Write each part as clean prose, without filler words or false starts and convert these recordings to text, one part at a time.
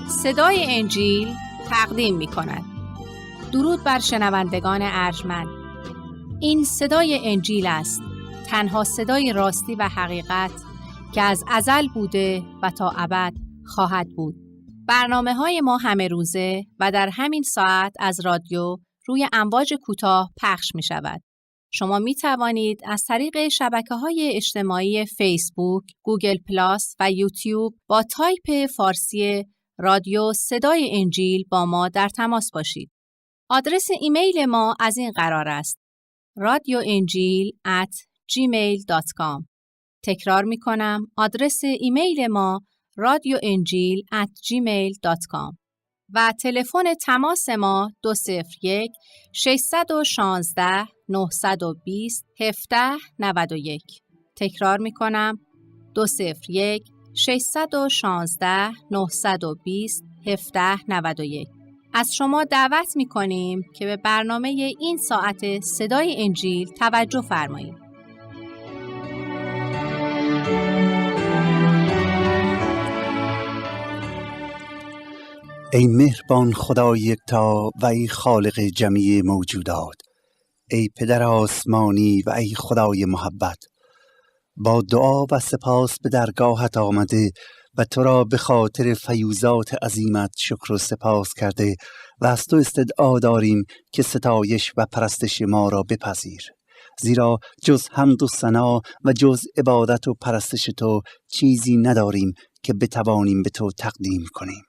صدای انجیل تقدیم می کند. درود بر شنوندگان ارجمند. این صدای انجیل است، تنها صدای راستی و حقیقت که از ازل بوده و تا ابد خواهد بود. برنامه‌های ما همه روزه و در همین ساعت از رادیو روی امواج کوتاه پخش می شود. شما می توانید از طریق شبکه‌های اجتماعی فیسبوک، گوگل پلاس و یوتیوب با تایپ فارسی رادیو صدای انجیل با ما در تماس باشید. آدرس ایمیل ما از این قرار است: radioenjil@gmail.com. تکرار می کنم، آدرس ایمیل ما radioenjil@gmail.com و تلفن تماس ما 201 616 920 1791. تکرار می کنم، 201 616 920 1791. از شما دعوت می کنیم که به برنامه این ساعت صدای انجیل توجه فرمایید. ای مهربان خدای یکتا و ای خالق جمیع موجودات، ای پدر آسمانی و ای خدای محبت، با دعا و سپاس به درگاهت آمده و تو را به خاطر فیوزات عظیمت شکر و سپاس کرده و از تو استدعا داریم که ستایش و پرستش ما را بپذیر، زیرا جز حمد و ثنا و جز عبادت و پرستش تو چیزی نداریم که بتوانیم به تو تقدیم کنیم.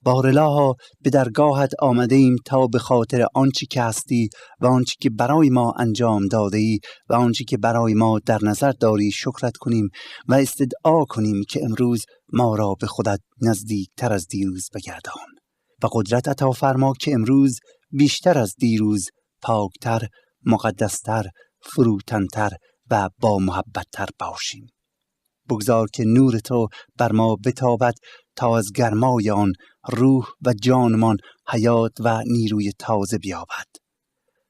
بارالها به درگاهت آمده ایم تا به خاطر آنچه که هستی و آنچه که برای ما انجام داده ای و آنچه که برای ما در نظر داری شکرت کنیم و استدعا کنیم که امروز ما را به خودت نزدیک تر از دیروز بگردان و قدرت عطا فرما که امروز بیشتر از دیروز پاکتر، مقدستر، فروتنتر و با محبتتر باشیم. بگذار که نور تو بر ما بتابد تا از گرمای آن روح و جانمان حیات و نیروی تازه بیابد.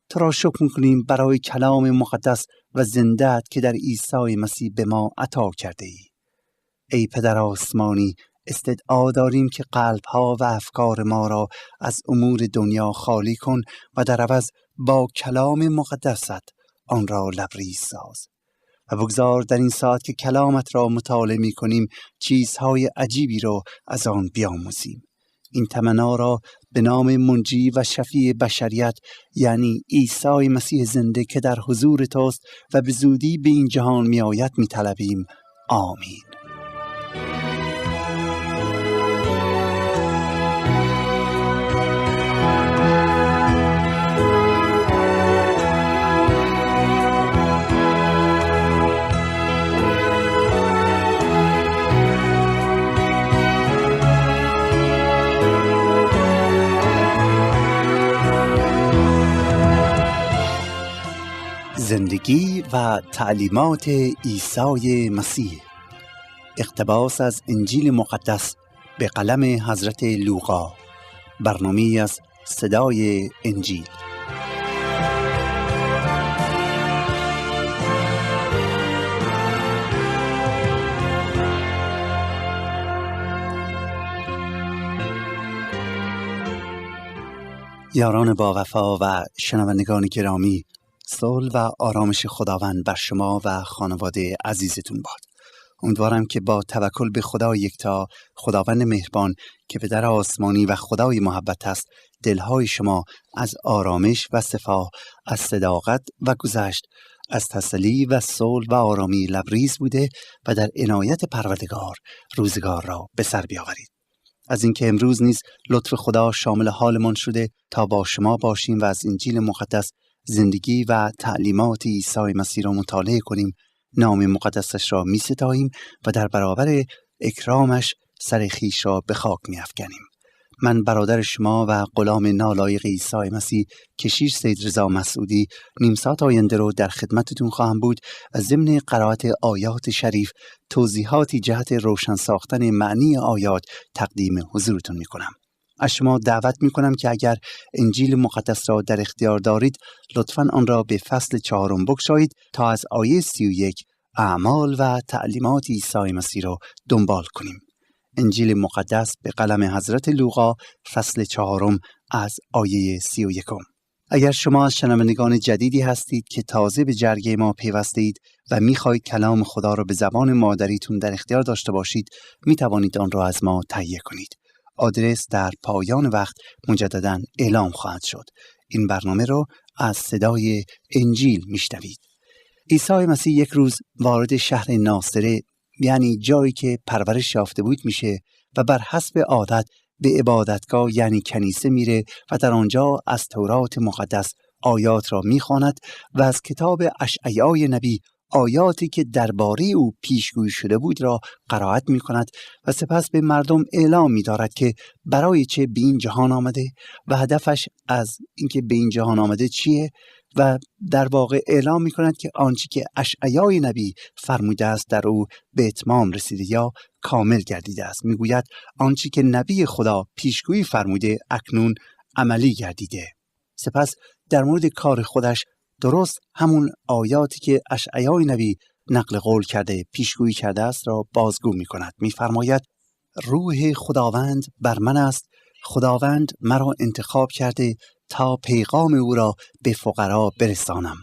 تو را شکر می‌کنیم برای کلام مقدس و زنده‌ات که در عیسی مسیح به ما عطا کرده ای. ای پدر آسمانی، استدعا داریم که قلب‌ها و افکار ما را از امور دنیا خالی کن و در عوض با کلام مقدست آن را لبریز ساز. و بگذار در این ساعت که کلامت را مطالعه می کنیم چیزهای عجیبی را از آن بیاموزیم. این تمنا را به نام منجی و شفیع بشریت یعنی عیسی مسیح زنده که در حضور توست و به زودی به این جهان می آید می طلبیم. آمین. زندگی و تعلیمات عیسی مسیح. اقتباس از انجیل مقدس به قلم حضرت لوقا. برنامه‌ای از صدای انجیل. یاران با وفا و شنوندگان گرامی، صلح و آرامش خداوند بر شما و خانواده عزیزتون باد. امیدوارم که با توکل به خدای یکتا، خداوند مهربان که پدر آسمانی و خدای محبت است، دلهای شما از آرامش و صفا، از صداقت و گذشت، از تسلی و صلح و آرامی لبریز بوده و در عنایت پروردگار روزگار را به سر بیاورید. از اینکه امروز نیز لطف خدا شامل حالمان شده تا با شما باشیم و از انجیل مقدس زندگی و تعلیمات عیسی مسیح را مطالعه کنیم، نام مقدسش را می ستاییم و در برابر اکرامش سر خویش را به خاک می افکنیم. من برادر شما و غلام نالایق عیسی مسیح کشیش سید رضا مسعودی نیم ساعت آینده رو در خدمتتون خواهم بود و ضمن قرائت آیات شریف توضیحاتی جهت روشن ساختن معنی آیات تقدیم حضورتون می کنم. از شما دعوت می کنم که اگر انجیل مقدس را در اختیار دارید لطفاً آن را به فصل 4 بگشایید تا از آیه 31 اعمال و تعلیمات عیسی مسیح را دنبال کنیم. انجیل مقدس به قلم حضرت لوقا فصل 4 از آیه 31. اگر شما از شنوندگان جدیدی هستید که تازه به جرگه ما پیوستید و میخواهید کلام خدا را به زبان مادریتون در اختیار داشته باشید، میتوانید آن را از ما تهیه کنید. آدرس در پایان وقت مجدداً اعلام خواهد شد. این برنامه را از صدای انجیل میشنوید. عیسی مسیح یک روز وارد شهر ناصره، یعنی جایی که پرورش یافته بود، میشه و بر حسب عادت به عبادتگاه یعنی کنیسه میره و در آنجا از تورات مقدس آیات را میخواند و از کتاب اشعیای نبی آیاتی که درباره او پیشگویی شده بود را قرائت میکند و سپس به مردم اعلام می‌دارد که برای چه به این جهان آمده و هدفش از اینکه به این جهان آمده چیه و در واقع اعلام می‌کند که آنچه که اشعیای نبی فرموده است در او به اتمام رسیده یا کامل گردیده است. میگوید آنچه که نبی خدا پیشگویی فرموده اکنون عملی گردیده. سپس در مورد کار خودش درست همون آیاتی که اشعیای نبی نقل قول کرده پیشگویی کرده است را بازگو می‌کند. می‌فرماید روح خداوند بر من است، خداوند مرا انتخاب کرده تا پیغام او را به فقرا برسانم.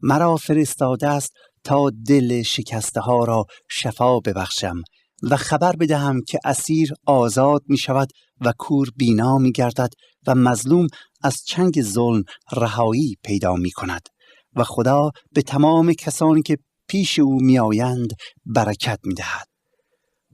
مرا فرستاده است تا دل شکسته ها را شفا ببخشم و خبر بدهم که اسیر آزاد می شود و کور بینا می گردد و مظلوم از چنگ ظلم رهایی پیدا می کند و خدا به تمام کسانی که پیش او می آیند برکت می دهد.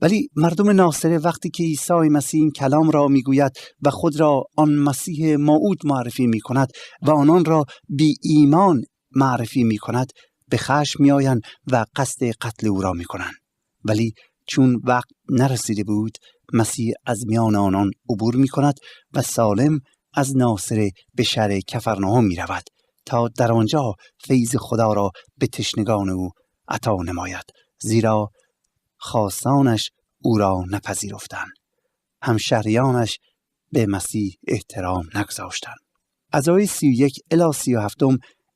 ولی مردم ناصره وقتی که عیسی مسیح این کلام را میگوید و خود را آن مسیح موعود معرفی می کند و آنان را بی ایمان معرفی می کند، به خشم می آیند و قصد قتل او را می کنند. ولی چون وقت نرسیده بود، مسیح از میان آنان عبور می کند و سالم از ناصره به شهر کفرناهم می رود تا در آنجا فیض خدا را به تشنگان او عطا نماید، زیرا خاصانش او را نپذیرفتند. همشهریانش به مسیح احترام نگذاشتند. از آیه 31 الی 37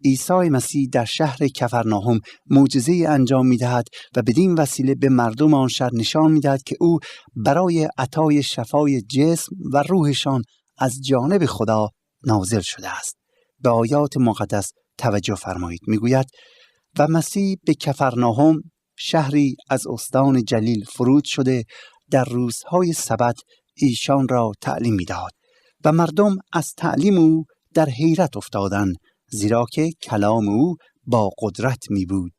عیسی مسیح در شهر کفرناهم معجزه انجام می‌دهد و بدین وسیله به مردم آن شهر نشان می‌دهد که او برای عطای شفای جسم و روحشان از جانب خدا نازل شده است. به آیات مقدس توجه فرمایید. می‌گوید و مسیح به کفرناهم، شهری از استان جلیل، فرود شده در روزهای سبت ایشان را تعلیم می‌داد و مردم از تعلیم او در حیرت افتادند، زیرا که کلام او با قدرت می بود.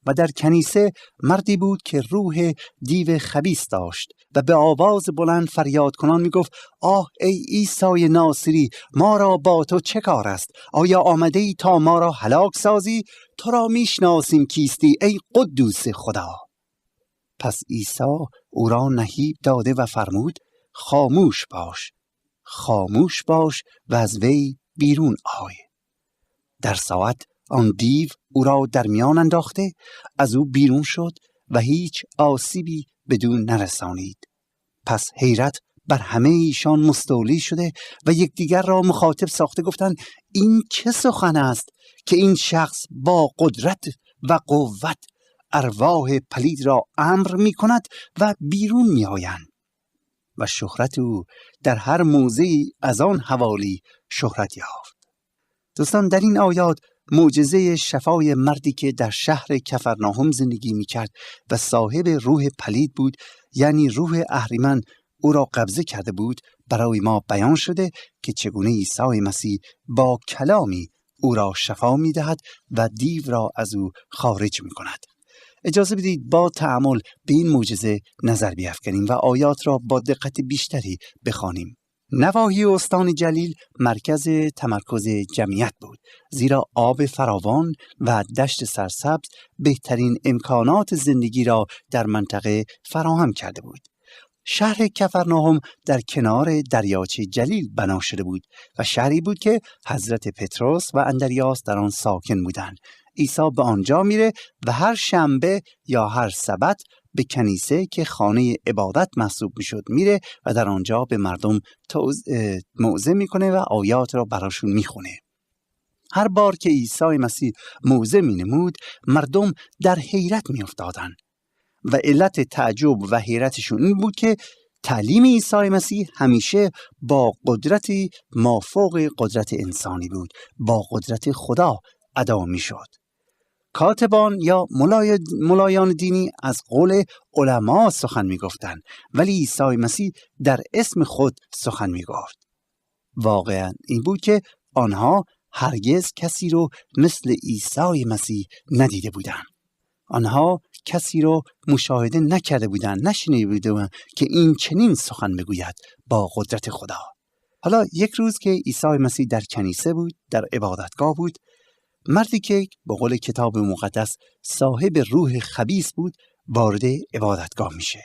و در کنیسه مردی بود که روح دیو خبیث داشت و به آواز بلند فریاد کنان می گفت آه ای عیسی ناصری، ما را با تو چه کار است؟ آیا آمده ای تا ما را هلاک سازی؟ تو را می شناسیم کیستی ای قدوس خدا. پس عیسی او را نهیب داده و فرمود خاموش باش، خاموش باش و از وی بیرون آی. در ساعت آن دیو او را در میان انداخته از او بیرون شد و هیچ آسیبی بدون نرسانید. پس حیرت بر همه ایشان مستولی شده و یکدیگر را مخاطب ساخته گفتند این چه سخن است که این شخص با قدرت و قوت ارواح پلید را امر می کند و بیرون می آیند. و شهرت او در هر موضعی از آن حوالی شهرت یافت. دوستان، در این آیات معجزه شفای مردی که در شهر کفرناهم زندگی می‌کرد و صاحب روح پلید بود، یعنی روح اهریمن او را قبضه کرده بود، برای ما بیان شده که چگونه عیسی مسیح با کلامی او را شفا می‌دهد و دیو را از او خارج می‌کند. اجازه بدید با تأمل به این معجزه نظر بیفکنیم و آیات را با دقت بیشتری بخوانیم. نواحی استان جلیل مرکز تمرکز جمعیت بود، زیرا آب فراوان و دشت سرسبز بهترین امکانات زندگی را در منطقه فراهم کرده بود. شهر کفرناهم در کنار دریاچه جلیل بنا شده بود و شهری بود که حضرت پتروس و اندریاس در آن ساکن بودند. عیسی به آنجا میره و هر شنبه یا هر سبت به کنیسه که خانه عبادت محسوب میشد میره و در آنجا به مردم موعظه میکنه و آیات را براشون میخونه. هر بار که عیسی مسیح موعظه مینمود، مردم در حیرت میافتادند و علت تعجب و حیرتشون این بود که تعلیم عیسی مسیح همیشه با قدرتی مافوق قدرت انسانی بود، با قدرت خدا ادا می شد. کاتبان یا ملایان دینی از قول علما سخن می گفتند، ولی عیسی مسیح در اسم خود سخن می گفت. واقعا این بود که آنها هرگز کسی رو مثل عیسی مسیح ندیده بودند. آنها کسی رو مشاهده نکرده بودند، نشنیده بودند که این چنین سخن بگوید با قدرت خدا. حالا یک روز که عیسی مسیح در کنیسه بود، در عبادتگاه بود، مردی که به قول کتاب مقدس صاحب روح خبیث بود وارد عبادتگاه میشه.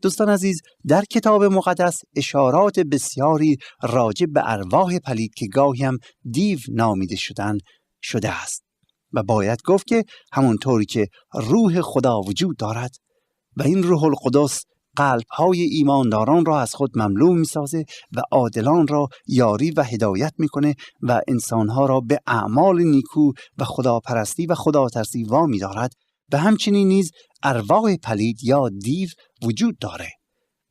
دوستان عزیز، در کتاب مقدس اشارات بسیاری راجع به ارواح پلید که گاهی هم دیو نامیده شده است و باید گفت که همونطوری که روح خدا وجود دارد و این روح القدس قلب‌های ایمانداران را از خود مملو می‌سازه و عادلان را یاری و هدایت می‌کنه و انسان‌ها را به اعمال نیکو و خداپرستی و خداترسی وامی دارد، و همچنین نیز ارواح پلید یا دیو وجود داره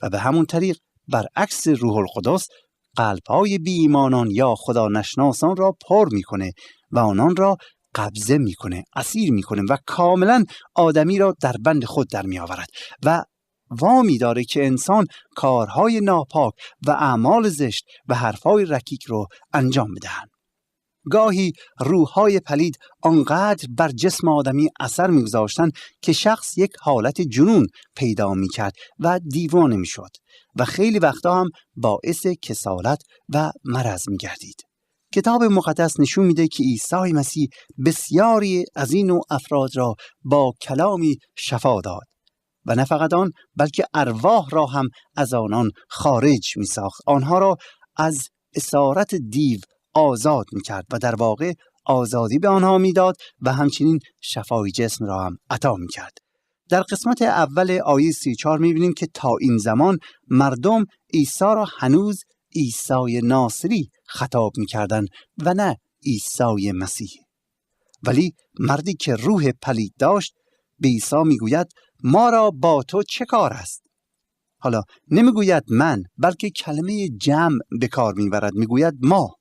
و به همون طریق برعکس روح القدس قلب‌های بی ایمانان یا خدا نشناسان را پر می‌کنه و آنان را قبضه می‌کنه، اسیر می‌کنه و کاملاً آدمی را در بند خود در می‌آورد و وامی داره که انسان کارهای ناپاک و اعمال زشت و حرفهای رکیک رو انجام بدهند. گاهی روح‌های پلید آنقدر بر جسم آدمی اثر می‌گذاشتند که شخص یک حالت جنون پیدا می‌کرد و دیوانه می‌شد و خیلی وقتا هم باعث کسالت و مرض می‌گردید. کتاب مقدس نشون میده که عیسی مسیح بسیاری از این نوع افراد را با کلامی شفا داد و نه فقط آن، بلکه ارواح را هم از آنان خارج می ساخت. آنها را از اسارت دیو آزاد می کرد و در واقع آزادی به آنها می داد و همچنین شفای جسم را هم عطا می کرد. در قسمت اول آیه 34 می بینیم که تا این زمان مردم عیسی را هنوز عیسی ناصری خطاب می کردن و نه عیسی مسیح. ولی مردی که روح پلید داشت به عیسی می گوید ما را با تو چه کار است؟ حالا نمیگوید من، بلکه کلمه جمع به کار میبرد، میگوید ما.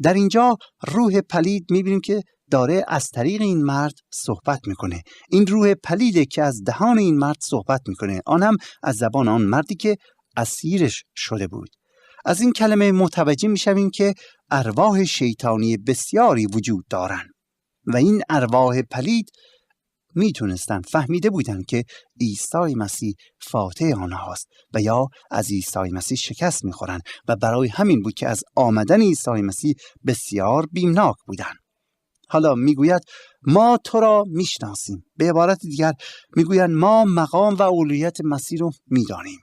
در اینجا روح پلید میبینیم که داره از طریق این مرد صحبت میکنه. این روح پلیده که از دهان این مرد صحبت میکنه، آن هم از زبان آن مردی که اسیرش شده بود. از این کلمه متوجه میشویم که ارواح شیطانی بسیاری وجود دارند و این ارواح پلید میتونستن فهمیده بودن که عیسی مسیح فاتح آنهاست و یا از عیسی مسیح شکست میخورن و برای همین بود که از آمدن عیسی مسیح بسیار بیمناک بودن. حالا میگوید ما تو را میشناسیم. به عبارت دیگر میگوید ما مقام و اولویت مسیح رو میدانیم.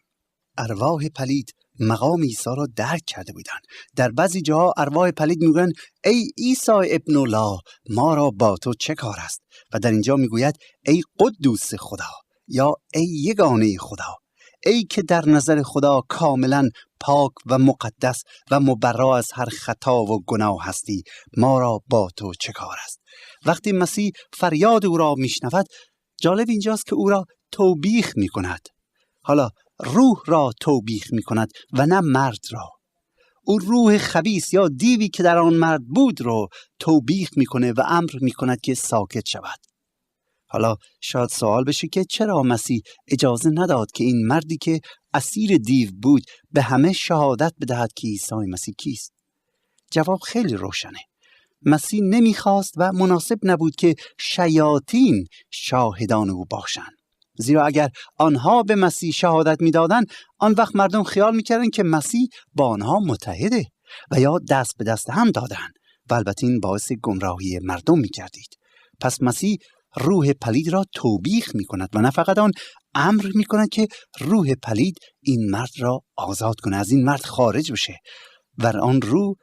ارواح پلید مقام عیسی را درک کرده بودند. در بعضی جاها ارواح پلید میگویند ای عیسی ابن الله، ما را با تو چه کار است؟ و در اینجا میگوید ای قدوس خدا یا ای یگانه خدا، ای که در نظر خدا کاملا پاک و مقدس و مبرا از هر خطا و گناه هستی، ما را با تو چه کار است؟ وقتی مسیح فریاد او را میشنود، جالب اینجاست که او را توبیخ میکند. حالا روح را توبیخ میکند و نه مرد را. او روح خبیث یا دیوی که در آن مرد بود رو توبیخ میکنه و امر میکند که ساکت شود. حالا شاید سوال بشه که چرا مسیح اجازه نداد که این مردی که اسیر دیو بود به همه شهادت بدهد که عیسی مسیح کیست؟ جواب خیلی روشنه. مسیح نمیخواست و مناسب نبود که شیاطین شاهدان او باشند. زیرا اگر آنها به مسیح شهادت میدادند، آن وقت مردم خیال میکردند که مسیح با آنها متحده و یا دست به دست هم دادند و البته این باعث گمراهی مردم میکردید. پس مسیح روح پلید را توبیخ میکند و نه فقط آن، امر میکند که روح پلید این مرد را آزاد کنه، از این مرد خارج بشه و آن روح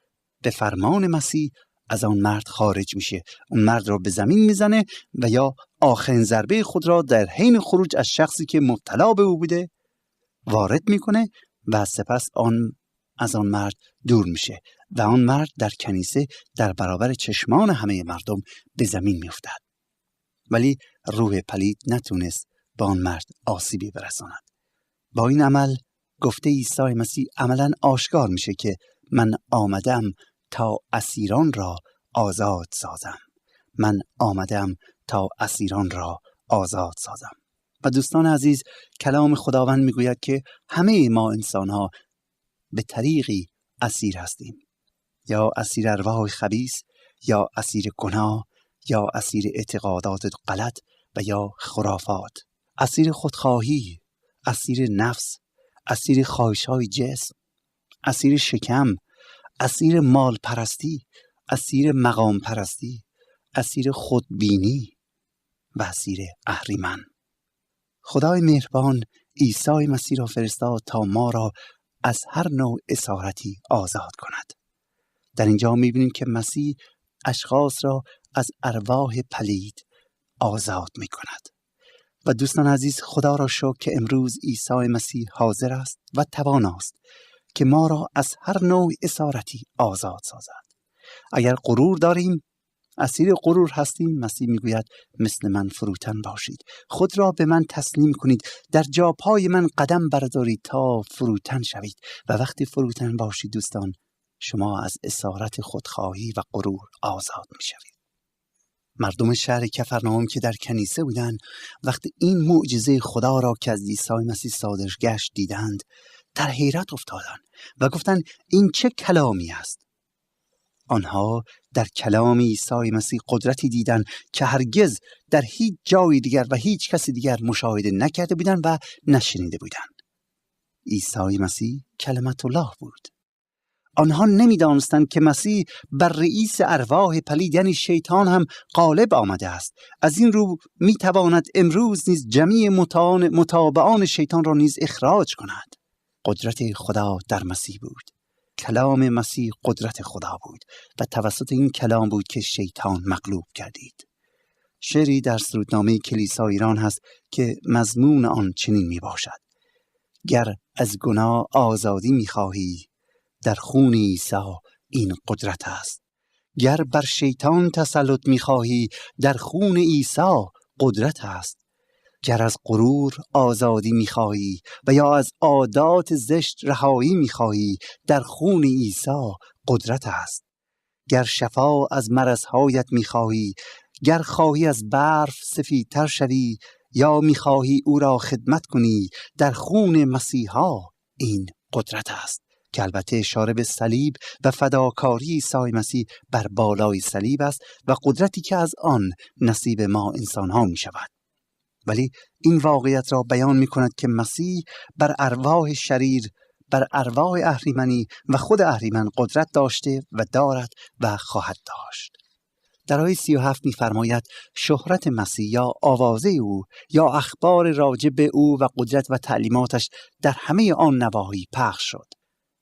به فرمان مسیح از آن مرد خارج میشه. اون مرد را به زمین میزنه و یا آخرین ضربه خود را در حین خروج از شخصی که مبتلا به او بوده وارد میکنه و سپس از آن مرد دور میشه و آن مرد در کنیسه در برابر چشمان همه مردم به زمین میافتد. ولی روح پلید نتونست با آن مرد آسیبی برساند. با این عمل گفته عیسی مسیح عملاً آشکار میشه که من آمدم تا اسیران را آزاد سازم. من آمدم تا اسیران را آزاد سازم. و دوستان عزیز، کلام خداوند میگوید که همه ما انسان‌ها به طریقی اسیر هستیم، یا اسیر ارواح خبیث، یا اسیر گناه، یا اسیر اعتقادات غلط و یا خرافات، اسیر خودخواهی، اسیر نفس، اسیر خواهش‌های جسم، اسیر شکم، اسیر مال پرستی، اسیر مقام پرستی، اسیر خودبینی و اسیر اهریمن. خدای مهربان عیسی مسیح را فرستاد تا ما را از هر نوع اسارتی آزاد کند. در اینجا می‌بینیم که مسیح اشخاص را از ارواح پلید آزاد می‌کند. و دوستان عزیز، خدا را شکر که امروز عیسی مسیح حاضر است و تواناست که ما را از هر نوع اسارتی آزاد سازد. اگر غرور داریم، اسیر غرور هستیم، مسیح میگوید مثل من فروتن باشید، خود را به من تسلیم کنید، در جاپای من قدم بردارید تا فروتن شوید. و وقتی فروتن باشید دوستان، شما از اسارت خودخواهی و غرور آزاد میشوید. مردم شهر کفرناهم که در کنیسه بودند، وقتی این معجزه خدا را که از عیسی مسیح صادر گشت دیدند، در حیرت افتادند و گفتند این چه کلامی است؟ آنها در کلام عیسی مسیح قدرتی دیدند که هرگز در هیچ جای دیگر و هیچ کسی دیگر مشاهده نکرده بودند و نشنیده بودند. عیسی مسیح کلمت الله بود. آنها نمی‌دانستند که مسیح بر رئیس ارواح پلید یعنی شیطان هم غالب آمده است. از این رو می‌تواند امروز نیز جمیع متابعان شیطان را نیز اخراج کند. قدرت خدا در مسیح بود. کلام مسیح قدرت خدا بود و توسط این کلام بود که شیطان مغلوب گردید. شعری در سرودنامه کلیسا ایران هست که مضمون آن چنین می باشد: گر از گناه آزادی می خواهی، در خون عیسی این قدرت است. گر بر شیطان تسلط می خواهی، در خون عیسی قدرت است. گر از غرور آزادی می‌خواهی و یا از عادات زشت رهایی می‌خواهی، در خون عیسی قدرت است. گر شفا از مرض‌هایت می‌خواهی، گر خواهی از برف سفیدتر شوی، یا می‌خواهی او را خدمت کنی، در خون مسیحا این قدرت است. که البته اشاره به صلیب و فداکاری عیسی مسیح بر بالای صلیب است و قدرتی که از آن نصیب ما انسان‌ها می‌شود. ولی این واقعیت را بیان می کند که مسیح بر ارواح شریر، بر ارواح اهریمنی و خود اهریمن قدرت داشته و دارد و خواهد داشت. در آیه 37 می فرماید شهرت مسیح یا آوازه او یا اخبار راجع به او و قدرت و تعلیماتش در همه آن نواحی پخش شد.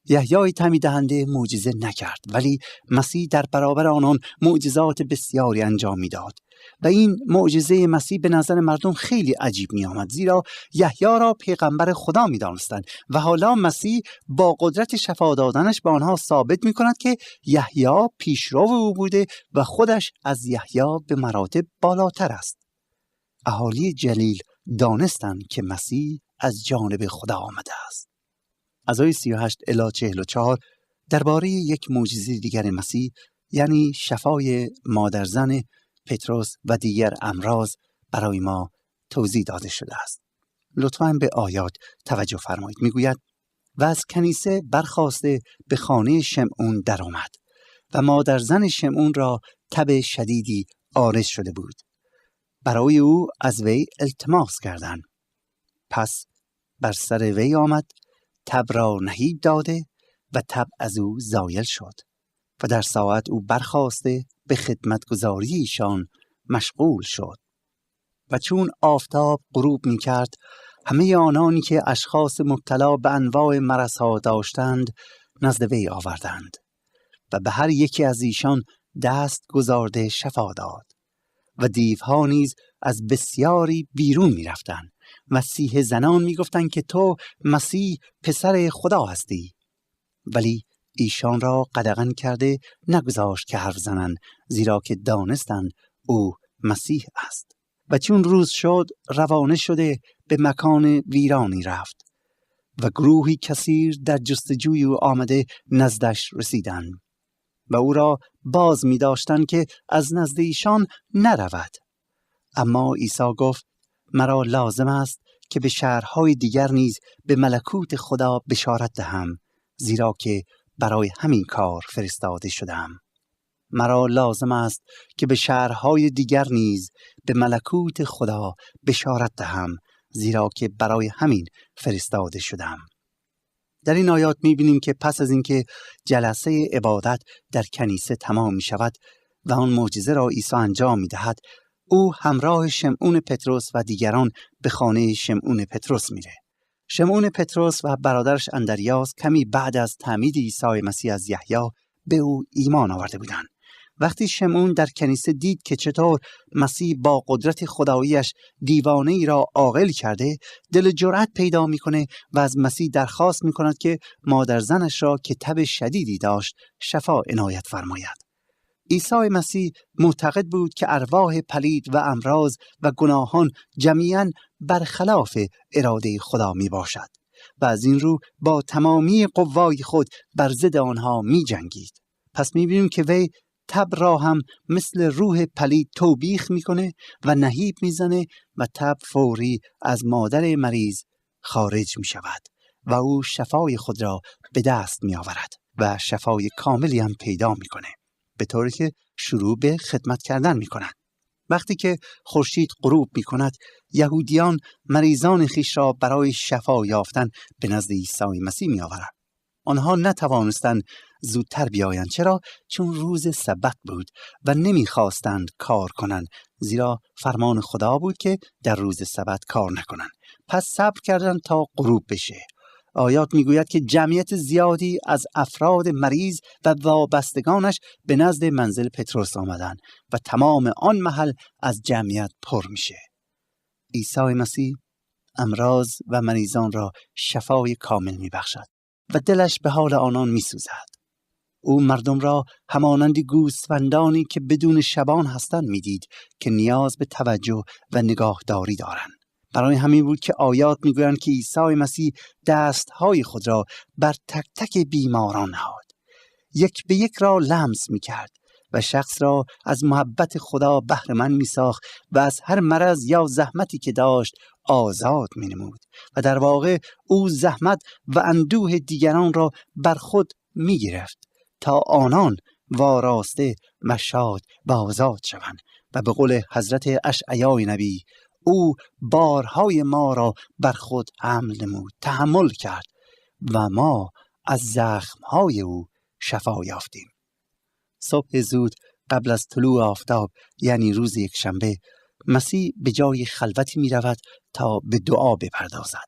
یحیای تعمید دهنده معجزه نکرد، ولی مسیح در برابر آنان معجزات بسیاری انجام میداد و این معجزه مسیح به نظر مردم خیلی عجیب می آمد، زیرا یحیی را پیغمبر خدا می دانستند و حالا مسیح با قدرت شفا دادنش به آنها ثابت می کند که یحیی پیشرو او بوده و خودش از یحیی به مراتب بالاتر است. اهالی جلیل دانستند که مسیح از جانب خدا آمده است. از آیه 38 الی 44 درباره یک معجزه دیگر مسیح، یعنی شفای مادرزن پتروس و دیگر امراض برای ما توضیح داده شده است. لطفاً به آیات توجه فرمایید. میگوید و از کنیسه برخاسته به خانه شمعون در آمد و مادرزن شمعون را تب شدیدی عارض شده بود. برای او از وی التماس کردند. پس بر سر وی آمد، تب را نهیب داده و تب از او زایل شد و در ساعت او برخاسته به خدمتگزاری ایشان مشغول شد. و چون آفتاب غروب می کرد، همه آنانی که اشخاص مبتلا به انواع مرض‌ها داشتند نزد وی آوردند و به هر یکی از ایشان دست گذارده شفا داد. و دیوها نیز از بسیاری بیرون می رفتند و مسیح زنان می گفتند که تو مسیح پسر خدا هستی. ولی ایشان را قدغن کرده نگذاشت که حرف زنند، زیرا که دانستند او مسیح است. و چون روز شد روانه شده به مکان ویرانی رفت و گروهی کثیر در جستجوی او آمده نزدش رسیدند و او را باز می داشتند که از نزد ایشان نرود. اما عیسی گفت: مرا لازم است که به شهرهای دیگر نیز به ملکوت خدا بشارت دهم، زیرا که برای همین کار فرستاده شدم. مرا لازم است که به شهرهای دیگر نیز به ملکوت خدا بشارت دهم، زیرا که برای همین فرستاده شدم. در این آیات می‌بینیم که پس از اینکه جلسه عبادت در کنیسه تمام می‌شود و آن معجزه را عیسی انجام می‌دهد، او همراه شمعون پطرس و دیگران به خانه شمعون پطرس میره. شمعون پطرس و برادرش اندریاس کمی بعد از تعمید عیسی مسیح از یحیی به او ایمان آورده بودند. وقتی شمعون در کنیسه دید که چطور مسیح با قدرت خداییش دیوانه ای را عاقل کرده، دل جرأت پیدا میکنه و از مسیح درخواست میکند که مادر زنش را که تب شدیدی داشت شفا عنایت فرماید. عیسی مسیح معتقد بود که ارواح پلید و امراض و گناهان جمیعاً برخلاف اراده خدا می باشد و از این رو با تمامی قوای خود بر ضد آنها می جنگید. پس می بینیم که وی تب را هم مثل روح پلید توبیخ میکنه و نهیب میزنه و تب فوری از مادر مریض خارج می شود و او شفای خود را به دست می آورد و شفای کاملی هم پیدا میکنه، به طوری که شروع به خدمت کردن میکنند. وقتی که خورشید غروب میکند، یهودیان مریضان خیش را برای شفا یافتن به نزد عیسی مسیح میآورند. آنها نتوانستند زودتر بیایند. چرا؟ چون روز سبت بود و نمیخواستند کار کنند، زیرا فرمان خدا بود که در روز سبت کار نکنند. پس صبر کردند تا غروب بشه. آیات میگوید که جمعیت زیادی از افراد مریض و وابستگانش به نزد منزل پطرس آمدند و تمام آن محل از جمعیت پر میشه. عیسی مسیح امراض و مریضان را شفای کامل میبخشد و دلش به حال آنان میسوزد. او مردم را همانند گوسفندانی که بدون شبان هستند میدید که نیاز به توجه و نگاهداری دارند. برای همین بود که آیات میگویند که عیسی مسیح دستهای خود را بر تک تک بیماران نهاد، یک به یک را لمس میکرد و شخص را از محبت خدا بهره مند میساخت و از هر مرض یا زحمتی که داشت آزاد مینمود و در واقع او زحمت و اندوه دیگران را بر خود میگرفت تا آنان واراسته و شاد و آزاد شوند. و به قول حضرت اشعیای نبی، او بارهای ما را بر خود حمل نمود، تحمل کرد و ما از زخمهای او شفا یافتیم. صبح زود قبل از طلوع آفتاب، یعنی روز یکشنبه، مسیح به جای خلوتی می رود تا به دعا بپردازد.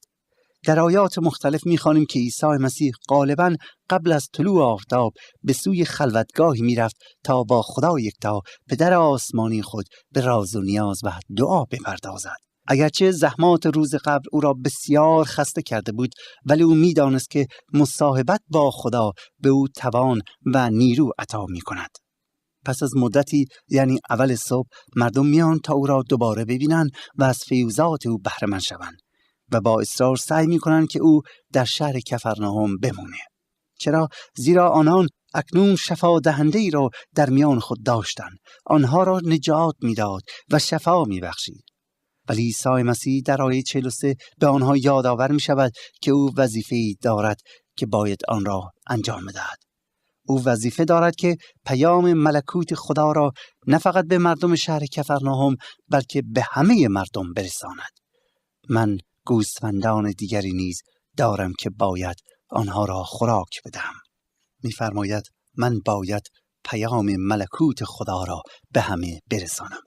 در آیات مختلف می خوانیم که عیسی مسیح غالباً قبل از طلوع آفتاب به سوی خلوتگاهی می رفت تا با خدا یکتا پدر آسمانی خود به راز و نیاز و دعا بپردازد. اگرچه زحمات روز قبل او را بسیار خسته کرده بود، ولی او می دانست که مصاحبت با خدا به او توان و نیرو عطا می کند. پس از مدتی، یعنی اول صبح، مردم میان تا او را دوباره ببینند و از فیوزات او بهره مند شوند و با اصرار سعی می‌کنند که او در شهر کفرناهم بمونه. چرا؟ زیرا آنان اکنون شفا دهنده ای را در میان خود داشتند. آنها را نجات میداد و شفا میبخشید. ولی عیسی مسیح در آیه 43 به آنها یادآور می‌شود که او وظیفه‌ای دارد که باید آن را انجام بدهد. او وظیفه دارد که پیام ملکوت خدا را نه فقط به مردم شهر کفرناهم بلکه به همه مردم برساند. من گوسفندان دیگری نیز دارم که باید آنها را خوراک بدهم. می‌فرماید من باید پیام ملکوت خدا را به همه برسانم.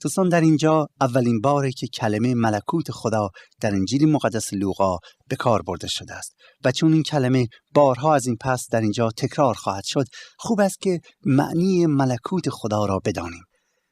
دوستان، در اینجا اولین باره که کلمه ملکوت خدا در انجیل مقدس لوقا به کار برده شده است و چون این کلمه بارها از این پس در اینجا تکرار خواهد شد، خوب است که معنی ملکوت خدا را بدانیم.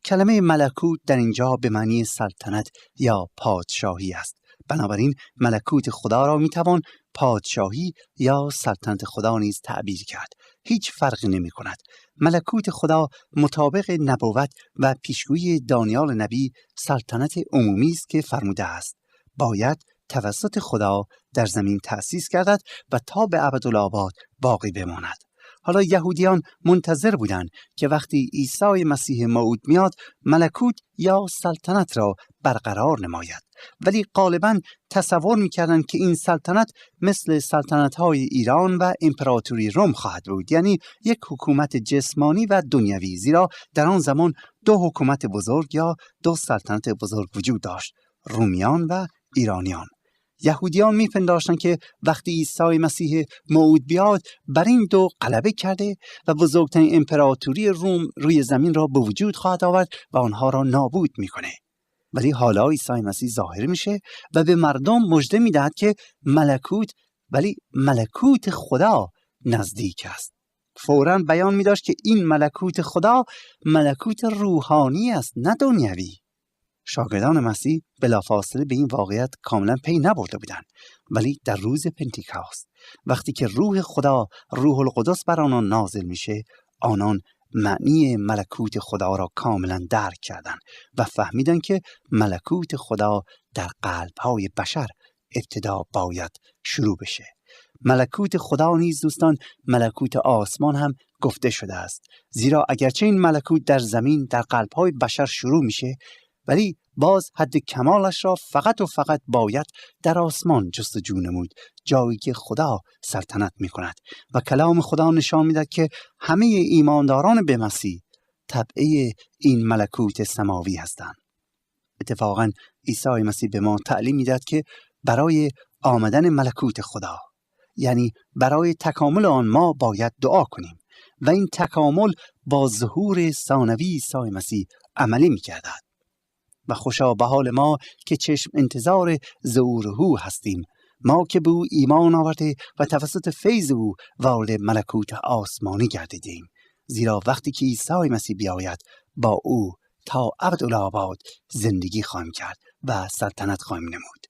کلمه ملکوت در اینجا به معنی سلطنت یا پادشاهی است. بنابراین ملکوت خدا را میتوان پادشاهی یا سلطنت خدا نیز تعبیر کرد. هیچ فرقی نمی کند. ملکوت خدا مطابق نبوت و پیشگویی دانیال نبی سلطنت عمومی است که فرموده است باید توسط خدا در زمین تأسیس گردد و تا به ابدالآباد باقی بماند. حالا یهودیان منتظر بودند که وقتی عیسی مسیح موعود میاد ملکوت یا سلطنت را برقرار نماید، ولی غالباً تصور میکردند که این سلطنت مثل سلطنت‌های ایران و امپراتوری روم خواهد بود، یعنی یک حکومت جسمانی و دنیوی، زیرا در آن زمان دو حکومت بزرگ یا دو سلطنت بزرگ وجود داشت، رومیان و ایرانیان. یهودیان میپنداشتند که وقتی عیسی مسیح موعود بیاد بر این دو غلبه کرده و بزرگترین امپراتوری روم روی زمین را به وجود خواهد آورد و آنها را نابود میکنه. ولی حالا عیسی مسیح ظاهر میشه و به مردم مژده میدهد که ملکوت خدا نزدیک است. فوراً بیان میداشت که این ملکوت خدا ملکوت روحانی است، نه دنیوی. شاگردان مسیح بلافاصله به این واقعیت کاملا پی نبرده بودند، ولی در روز پنتیکوست وقتی که روح خدا، روح القدس بر آنان نازل میشه، آنان معنی ملکوت خدا را کاملا درک کردند و فهمیدند که ملکوت خدا در قلب‌های بشر ابتدا باید شروع بشه. ملکوت خدا نیز دوستان ملکوت آسمان هم گفته شده است، زیرا اگرچه این ملکوت در زمین در قلب‌های بشر شروع میشه، ولی باز حد کمالش را فقط و فقط باید در آسمان جستجو نمود، جایی که خدا سلطنت می کند. و کلام خدا نشان می دهد که همه ایمانداران به مسیح تبعه این ملکوت سماوی هستند. اتفاقاً عیسی مسیح به ما تعلیم می دهد که برای آمدن ملکوت خدا، یعنی برای تکامل آن، ما باید دعا کنیم و این تکامل با ظهور ثانوی عیسی مسیح عملی می گردد. و خوشا به حال ما که چشم انتظار ظهور او هستیم، ما که به او ایمان آورده و توسط فیض او وارد ملکوت آسمانی گردیدیم، زیرا وقتی که عیسی مسیح بیاید با او تا ابدالآباد زندگی خواهیم کرد و سلطنت خواهیم نمود.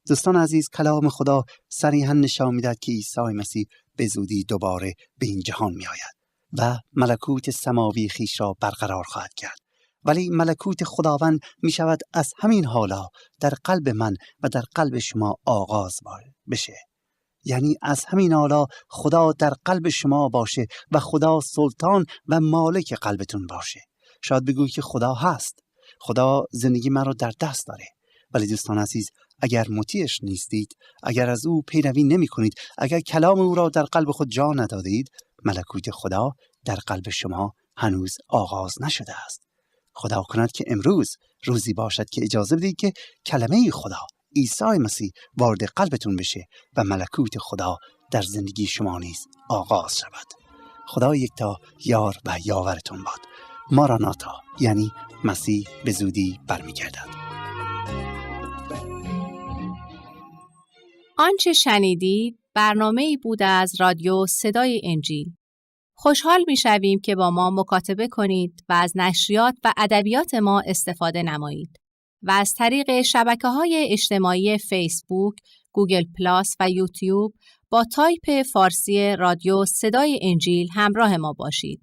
دوستان عزیز، کلام خدا صریحاً نشان می‌دهد که عیسی مسیح به زودی دوباره به این جهان می‌آید و ملکوت سماوی خیش را برقرار خواهد کرد. ولی ملکوت خداوند می شود از همین حالا در قلب من و در قلب شما آغاز بشه. یعنی از همین حالا خدا در قلب شما باشه و خدا سلطان و مالک قلبتون باشه. شاید بگویی که خدا هست، خدا زندگی من رو در دست داره، ولی دوستان عزیز، اگر مطیعش نیستید، اگر از او پیروی نمی کنید، اگر کلام او را در قلب خود جا ندادید، ملکوت خدا در قلب شما هنوز آغاز نشده است. خدا کند که امروز روزی باشد که اجازه بدید که کلمه خدا، عیسی مسیح، وارد قلبتون بشه و ملکوت خدا در زندگی شما نیز آغاز شود. خدا یکتا یار و یاورتون باد. ماراناتا، یعنی مسیح به زودی برمیگردد. آنچه شنیدید برنامه‌ای بود از رادیو صدای انجیل. خوشحال می‌شویم که با ما مکاتبه کنید و از نشریات و ادبیات ما استفاده نمایید و از طریق شبکه‌های اجتماعی فیسبوک، گوگل پلاس و یوتیوب با تایپ فارسی رادیو صدای انجیل همراه ما باشید.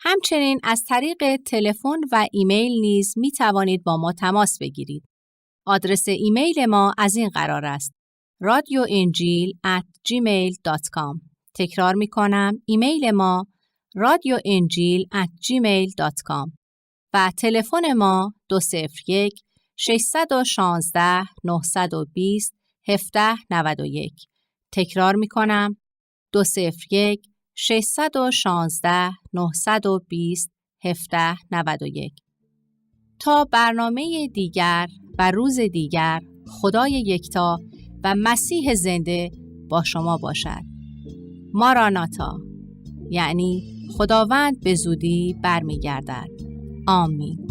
همچنین از طریق تلفن و ایمیل نیز می توانید با ما تماس بگیرید. آدرس ایمیل ما از این قرار است: radioenjil@gmail.com. تکرار می کنم، ایمیل ما radioenjil@gmail.com و تلفن ما 201 616 920 1791. تکرار می کنم، 201 616 920 1791. تا برنامه دیگر و روز دیگر، خدای یکتا و مسیح زنده با شما باشد. ماراناتا، یعنی خداوند به زودی برمیگردد. آمین.